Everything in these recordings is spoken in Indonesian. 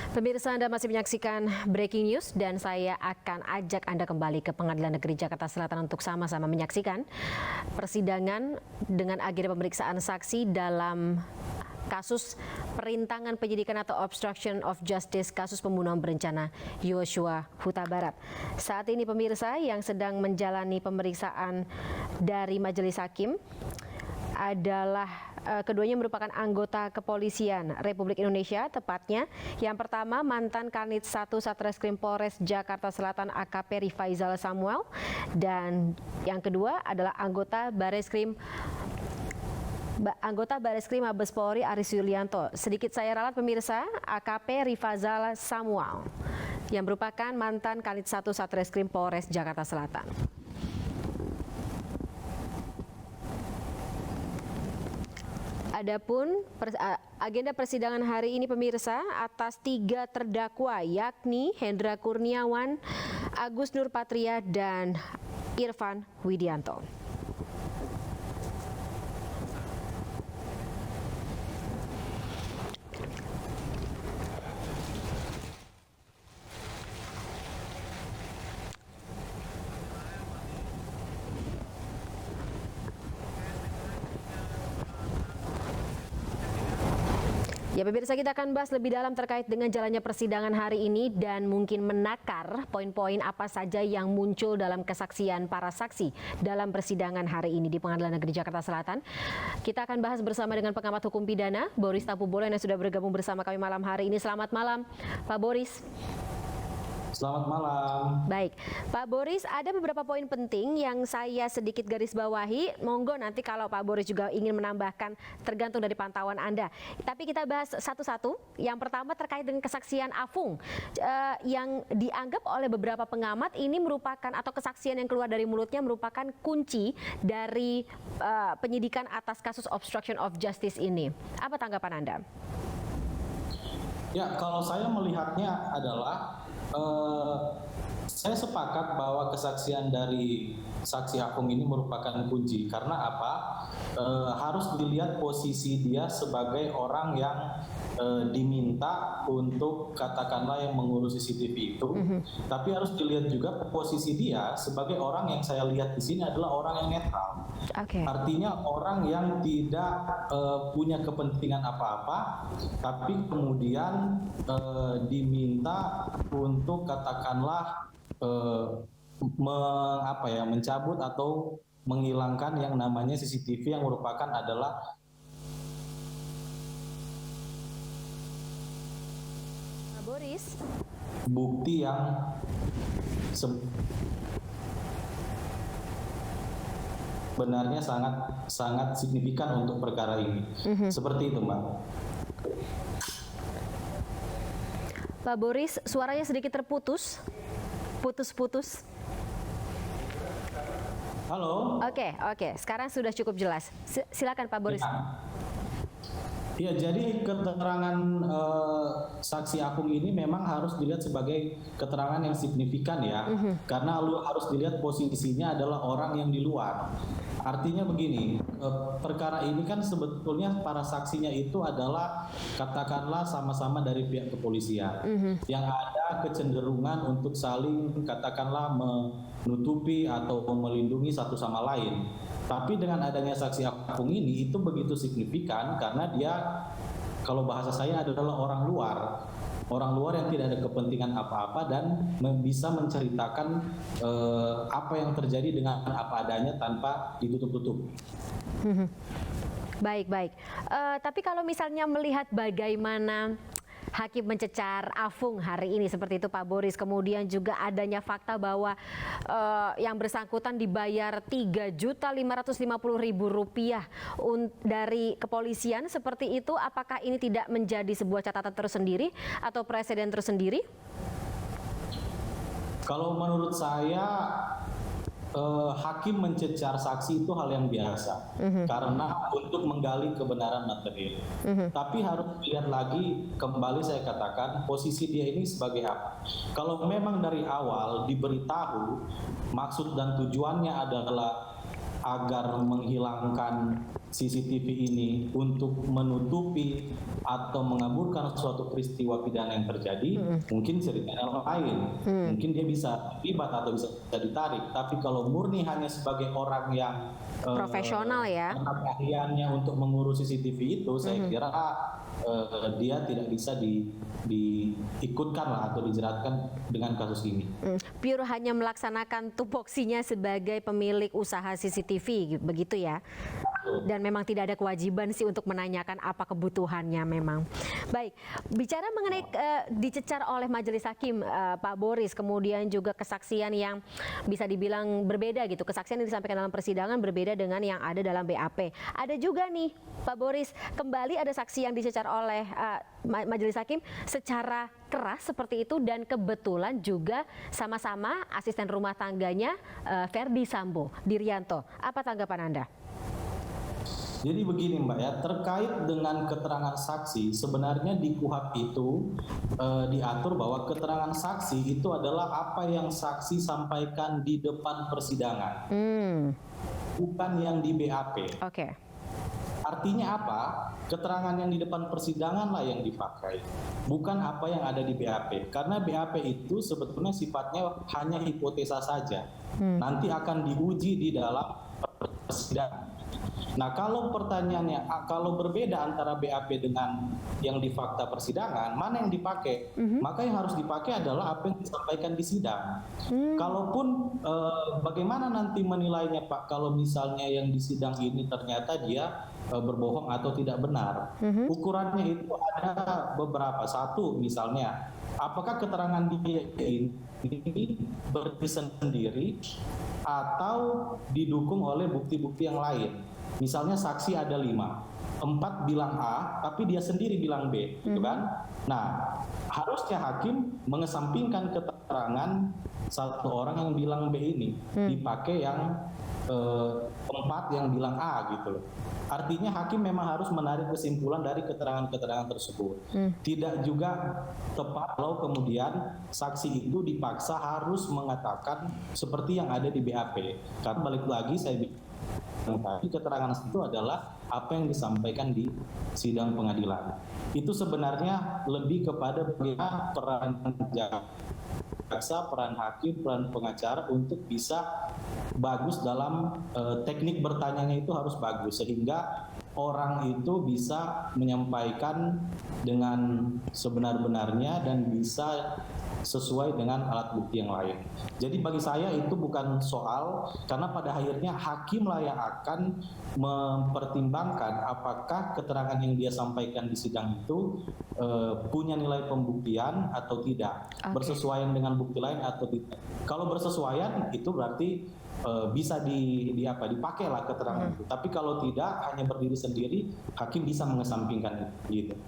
Pemirsa, Anda masih menyaksikan Breaking News dan saya akan ajak Anda kembali ke Pengadilan Negeri Jakarta Selatan untuk sama-sama menyaksikan persidangan dengan agenda pemeriksaan saksi dalam kasus perintangan penyidikan atau obstruction of justice kasus pembunuhan berencana Yosua Huta Barat. Saat ini pemirsa yang sedang menjalani pemeriksaan dari majelis hakim adalah keduanya merupakan anggota kepolisian Republik Indonesia, tepatnya yang pertama mantan Kanit 1 Satreskrim Polres Jakarta Selatan AKP Rifaizal Samuel, dan yang kedua adalah anggota Bareskrim Mabes Polri Aris Yulianto. Sedikit saya ralat pemirsa, AKP Rifaizal Samuel yang merupakan mantan Kanit 1 Satreskrim Polres Jakarta Selatan. Adapun agenda persidangan hari ini pemirsa atas 3 terdakwa yakni Hendra Kurniawan, Agus Nurpatria, dan Irfan Widianto. Ya pemirsa, kita akan bahas lebih dalam terkait dengan jalannya persidangan hari ini dan mungkin menakar poin-poin apa saja yang muncul dalam kesaksian para saksi dalam persidangan hari ini di Pengadilan Negeri Jakarta Selatan. Kita akan bahas bersama dengan pengamat hukum pidana Boris Tampubolon yang sudah bergabung bersama kami malam hari ini. Selamat malam Pak Boris. Selamat malam. Baik, Pak Boris, ada beberapa poin penting yang saya sedikit garis bawahi. Monggo nanti kalau Pak Boris juga ingin menambahkan, tergantung dari pantauan Anda. Tapi kita bahas satu-satu. Yang pertama terkait dengan kesaksian Afung yang dianggap oleh beberapa pengamat ini merupakan, atau kesaksian yang keluar dari mulutnya merupakan kunci dari penyidikan atas kasus obstruction of justice ini. Apa tanggapan Anda? Ya, kalau saya melihatnya adalah saya sepakat bahwa kesaksian dari saksi Afung ini merupakan kunci. Karena apa? Harus dilihat posisi dia sebagai orang yang diminta untuk katakanlah yang mengurus CCTV itu. Tapi harus dilihat juga posisi dia sebagai orang yang saya lihat di sini adalah orang yang netral. Artinya orang yang tidak punya kepentingan apa-apa, tapi kemudian diminta untuk katakanlah mencabut atau menghilangkan yang namanya CCTV yang merupakan adalah Boris, bukti yang sebenarnya sangat signifikan untuk perkara ini. Seperti itu, Mbak. Pak Boris, suaranya sedikit terputus, putus-putus. Halo. Oke, sekarang sudah cukup jelas. Silakan Pak Boris. Ya, jadi keterangan saksi Afung ini memang harus dilihat sebagai keterangan yang signifikan ya, karena harus dilihat posisinya adalah orang yang di luar. Artinya begini, perkara ini kan sebetulnya para saksinya itu adalah katakanlah sama-sama dari pihak kepolisian, yang ada kecenderungan untuk saling katakanlah menutupi atau melindungi satu sama lain. Tapi dengan adanya saksi Afung ini itu begitu signifikan karena dia, kalau bahasa saya, adalah orang luar yang tidak ada kepentingan apa-apa dan bisa menceritakan apa yang terjadi dengan apa adanya tanpa ditutup-tutup. Baik. Tapi kalau misalnya melihat bagaimana Hakim mencecar Afung hari ini seperti itu Pak Boris, kemudian juga adanya fakta bahwa yang bersangkutan dibayar Rp3.550.000 dari kepolisian seperti itu, apakah ini tidak menjadi sebuah catatan tersendiri atau presiden tersendiri? Kalau menurut saya hakim mencecar saksi itu hal yang biasa karena untuk menggali kebenaran material. Tapi harus dilihat lagi, kembali saya katakan posisi dia ini sebagai apa. Kalau memang dari awal diberitahu maksud dan tujuannya adalah agar menghilangkan CCTV ini untuk menutupi atau mengaburkan suatu peristiwa pidana yang terjadi, mungkin ceritanya lain. Mungkin dia bisa terlibat atau bisa ditarik. Tapi kalau murni hanya sebagai orang yang Profesional ya. keahliannya untuk mengurus CCTV itu, saya kira dia tidak bisa diikutkan lah atau dijeratkan dengan kasus ini. Pure hanya melaksanakan tupoksinya sebagai pemilik usaha CCTV, begitu ya. Dan memang tidak ada kewajiban sih untuk menanyakan apa kebutuhannya memang. Baik, bicara mengenai dicecar oleh majelis hakim, Pak Boris, kemudian juga kesaksian yang bisa dibilang berbeda gitu, kesaksian yang disampaikan dalam persidangan berbeda dengan yang ada dalam BAP. Ada juga nih, Pak Boris, kembali ada saksi yang dicecar oleh majelis hakim secara keras seperti itu, dan kebetulan juga sama-sama asisten rumah tangganya Verdi Sambo, Dirianto. Apa tanggapan Anda? Jadi begini Mbak ya, terkait dengan keterangan saksi, sebenarnya di KUHP itu diatur bahwa keterangan saksi itu adalah apa yang saksi sampaikan di depan persidangan, bukan yang di BAP. Oke. Artinya apa? Keterangan yang di depan persidangan lah yang dipakai, bukan apa yang ada di BAP. Karena BAP itu sebetulnya sifatnya hanya hipotesa saja, nanti akan diuji di dalam persidangan. Nah, kalau pertanyaannya, kalau berbeda antara BAP dengan yang di fakta persidangan, mana yang dipakai? Maka yang harus dipakai adalah apa yang disampaikan di sidang. Kalaupun bagaimana nanti menilainya Pak, kalau misalnya yang di sidang ini ternyata dia berbohong atau tidak benar. Ukurannya itu ada beberapa. Satu misalnya, apakah keterangan dia ini berdiri sendiri atau didukung oleh bukti-bukti yang lain. Misalnya saksi ada 5, 4 bilang A, tapi dia sendiri bilang B, gitu kan? Nah, harusnya hakim mengesampingkan keterangan satu orang yang bilang B ini, dipakai yang 4 yang bilang A gitu loh. Artinya hakim memang harus menarik kesimpulan dari keterangan-keterangan tersebut. Tidak juga tepat kalau kemudian saksi itu dipaksa harus mengatakan seperti yang ada di BAP. Karena balik lagi saya bilang tadi, keterangan itu adalah apa yang disampaikan di sidang pengadilan. Itu sebenarnya lebih kepada bagaimana peran jaksa, peran hakim, peran pengacara untuk bisa bagus dalam teknik bertanyanya, itu harus bagus sehingga orang itu bisa menyampaikan dengan sebenar-benarnya dan bisa sesuai dengan alat bukti yang lain. Jadi bagi saya itu bukan soal, karena pada akhirnya hakimlah yang akan mempertimbangkan apakah keterangan yang dia sampaikan di sidang itu punya nilai pembuktian atau tidak, bersesuaian dengan bukti lain atau tidak. Kalau bersesuaian itu berarti bisa dipakai lah keterangan itu. Tapi kalau tidak, hanya berdiri sendiri, hakim bisa mengesampingkan gitu.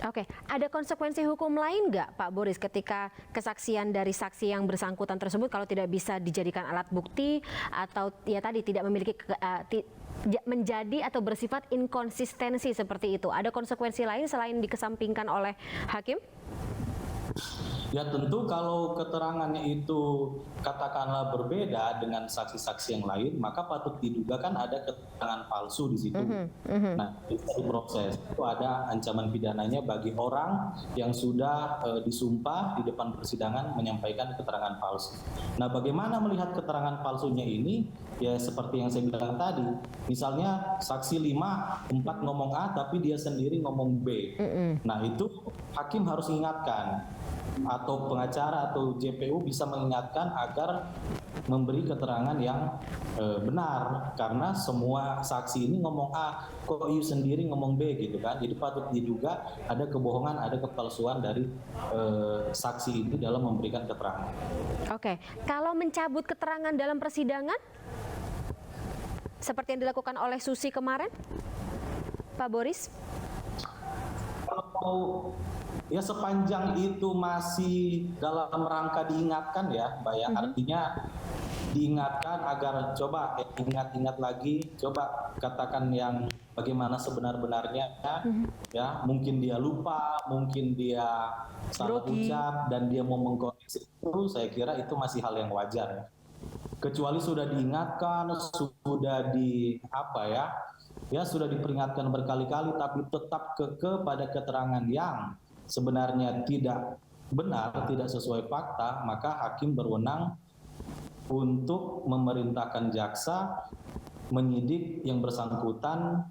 Oke, ada konsekuensi hukum lain nggak Pak Boris ketika kesaksian dari saksi yang bersangkutan tersebut kalau tidak bisa dijadikan alat bukti atau ya tadi tidak memiliki menjadi atau bersifat inkonsistensi seperti itu? Ada konsekuensi lain selain dikesampingkan oleh hakim? Ya tentu kalau keterangannya itu katakanlah berbeda dengan saksi-saksi yang lain, maka patut diduga kan ada keterangan palsu di situ. Nah, itu proses itu ada ancaman pidananya bagi orang yang sudah disumpah di depan persidangan menyampaikan keterangan palsu. Nah, bagaimana melihat keterangan palsunya ini? Ya seperti yang saya bilang tadi, misalnya saksi 5, 4 ngomong A tapi dia sendiri ngomong B. Nah, itu hakim harus ingatkan, atau pengacara atau JPU bisa mengingatkan agar memberi keterangan yang benar, karena semua saksi ini ngomong A, kok you sendiri ngomong B gitu kan. Jadi patut diduga ada kebohongan, ada kepalsuan dari saksi itu dalam memberikan keterangan. Oke, kalau mencabut keterangan dalam persidangan seperti yang dilakukan oleh Susi kemarin, Pak Boris? Kalau ya sepanjang itu masih dalam rangka diingatkan ya Mbak ya, artinya diingatkan agar coba ingat-ingat lagi, coba katakan yang bagaimana sebenar-benarnya ya, mungkin dia lupa, mungkin dia salah ucap dan dia mau mengkoreksi itu, saya kira itu masih hal yang wajar ya. Kecuali sudah diingatkan, sudah ya sudah diperingatkan berkali-kali tapi tetap kekeh pada keterangan yang sebenarnya tidak benar, tidak sesuai fakta, maka hakim berwenang untuk memerintahkan jaksa menyidik yang bersangkutan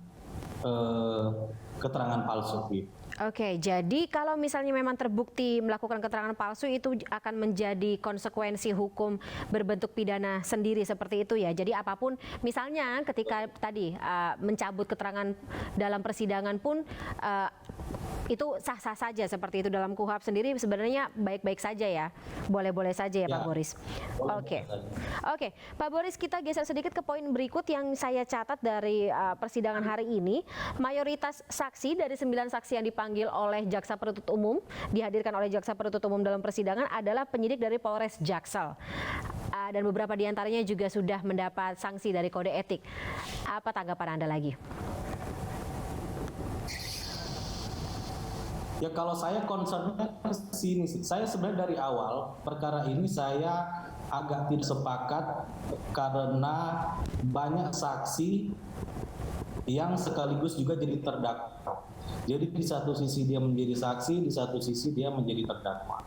keterangan palsu. Oke, jadi kalau misalnya memang terbukti melakukan keterangan palsu itu akan menjadi konsekuensi hukum berbentuk pidana sendiri seperti itu ya. Jadi apapun misalnya ketika tadi mencabut keterangan dalam persidangan pun itu sah-sah saja seperti itu dalam KUHP sendiri sebenarnya baik-baik saja ya. Boleh-boleh saja ya, Pak Boris. Oke. Oke, Pak Boris, kita geser sedikit ke poin berikut yang saya catat dari persidangan hari ini. Mayoritas saksi dari 9 saksi yang dipanggil oleh Jaksa Penuntut Umum, dihadirkan oleh Jaksa Penuntut Umum dalam persidangan adalah penyidik dari Polres Jaksel. Dan beberapa di antaranya juga sudah mendapat sanksi dari kode etik. Apa tanggapan Anda lagi? Ya kalau saya concernnya ke sini sih. Saya sebenarnya dari awal perkara ini saya agak tidak sepakat karena banyak saksi yang sekaligus juga jadi terdakwa. Jadi di satu sisi dia menjadi saksi, di satu sisi dia menjadi terdakwa.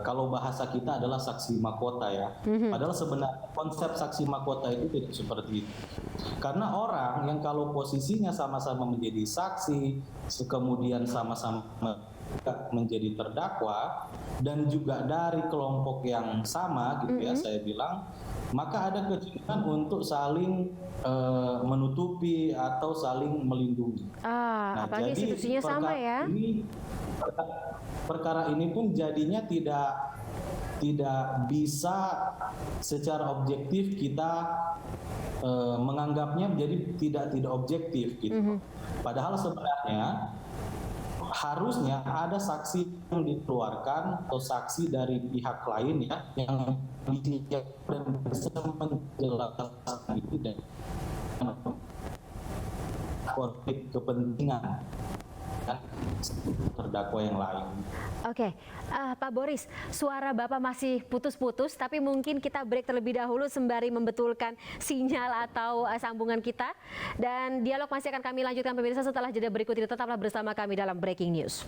Kalau bahasa kita adalah saksi mahkota ya. Padahal sebenarnya konsep saksi mahkota itu tidak seperti itu. Karena orang yang kalau posisinya sama-sama menjadi saksi, kemudian sama-sama menjadi terdakwa, dan juga dari kelompok yang sama gitu ya saya bilang, maka ada kecenderungan untuk saling menutupi atau saling melindungi. Nah, apalagi jadi institusinya sama ya. Perkara ini pun jadinya tidak bisa secara objektif kita menganggapnya menjadi tidak objektif gitu. Padahal sebenarnya harusnya ada saksi yang dikeluarkan atau saksi dari pihak lain ya yang bisa menjelaskan itu dan konflik kepentingan terdakwa yang lain. Oke, Pak Boris, suara Bapak masih putus-putus, tapi mungkin kita break terlebih dahulu sembari membetulkan sinyal atau sambungan kita. Dan dialog masih akan kami lanjutkan pemirsa setelah jeda berikut ini. Tetaplah bersama kami dalam Breaking News.